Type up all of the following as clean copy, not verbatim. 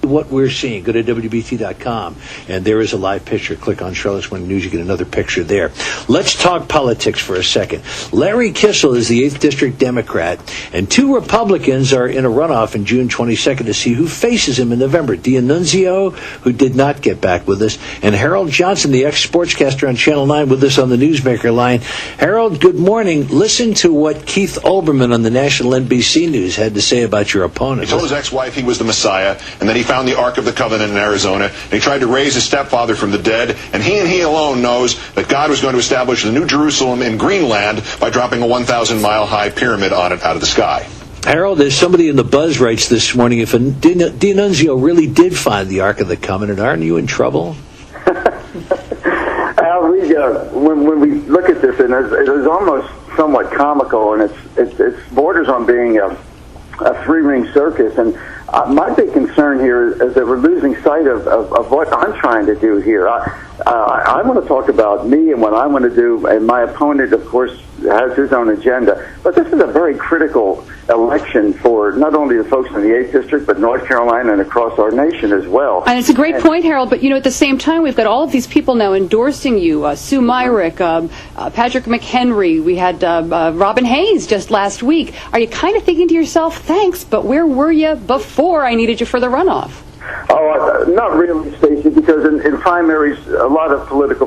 what we're seeing. Go to WBT.com, and there is a live picture. Click on Charlotte's Morning News. You get another picture there. Let's talk politics for a second. Larry Kissel is the 8th District Democrat, and 2 Republicans are in a runoff in June 22nd to see who faces him in November. D'Annunzio, who did not get back with us, and Harold Johnson, the ex-sportscaster on Channel 9, with us on the Newsmaker line. Harold, good morning. Listen to what Keith Olbermann on the national NBC News had to say about your opponent. He told his ex-wife he was the Messiah, and then he found the Ark of the Covenant in Arizona, and he tried to raise his stepfather from the dead, and he alone knows that God was going to establish the New Jerusalem in Greenland by dropping a 1,000-mile high pyramid on it out of the sky. Harold, there's somebody in the Buzz writes this morning, if D'Annunzio really did find the Ark of the Covenant, aren't you in trouble? Al, when we look at this, and it is almost somewhat comical, and it borders on being a three-ring circus, and my big concern here is that we're losing sight of what I'm trying to do here. I want to talk about me and what I want to do, and my opponent, of course, has his own agenda. But this is a very critical election for not only the folks in the 8th District, but North Carolina and across our nation as well. And it's a great point, Harold, but, at the same time, we've got all of these people now endorsing you. Sue Myrick, Patrick McHenry, we had Robin Hayes just last week. Are you kind of thinking to yourself, thanks, but where were you before I needed you for the runoff? Oh, not really, Stacey, because in primaries, a lot of political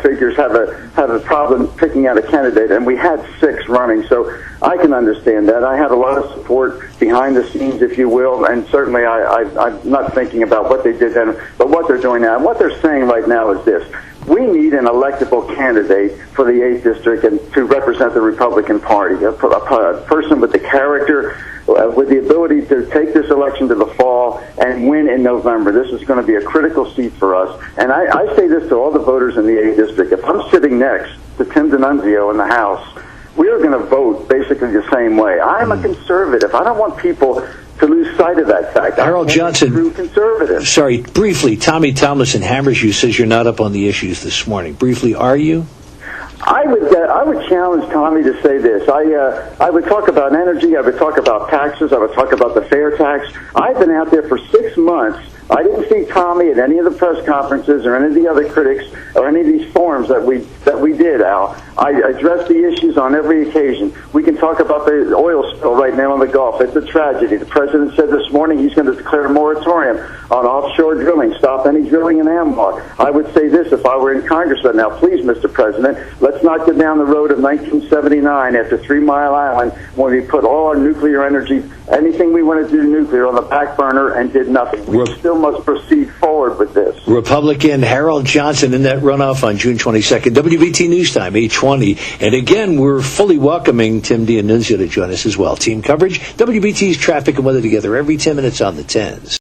figures have a problem picking out a candidate, and we had 6 running, so I can understand that. I had a lot of support behind the scenes, if you will, and certainly I'm not thinking about what they did then, but what they're doing now. And what they're saying right now is this. We need an electable candidate for the 8th District and to represent the Republican Party, a person with the character, with the ability to take this election to the fall and win in November. This is going to be a critical seat for us. And I say this to all the voters in the 8th District. If I'm sitting next to Tim D'Annunzio in the House, we are going to vote basically the same way. I'm a conservative. I don't want people to lose sight of that fact. Harold Johnson, true conservative. Sorry, briefly, Tommy Tomlinson hammers you, says you're not up on the issues this morning. Briefly, are you? I would challenge Tommy to say this. I would talk about energy. I would talk about taxes. I would talk about the fair tax. I've been out there for 6 months. I didn't see Tommy at any of the press conferences or any of the other critics or any of these forums that we did, Al. I addressed the issues on every occasion. We can talk about the oil spill right now in the Gulf. It's a tragedy. The president said this morning he's going to declare a moratorium on offshore drilling, stop any drilling in AMWA. I would say this if I were in Congress right now. Please, Mr. President, let's not go down the road of 1979 after 3 Mile Island when we put all our nuclear energy, anything we want to do nuclear, on the back burner and did nothing. We still must proceed forward with this. Republican Harold Johnson in that runoff on June 22nd. WBT News Time, 8:20. And again, we're fully welcoming Tim D'Annunzio to join us as well. Team coverage, WBT's traffic and weather together every 10 minutes on the 10s.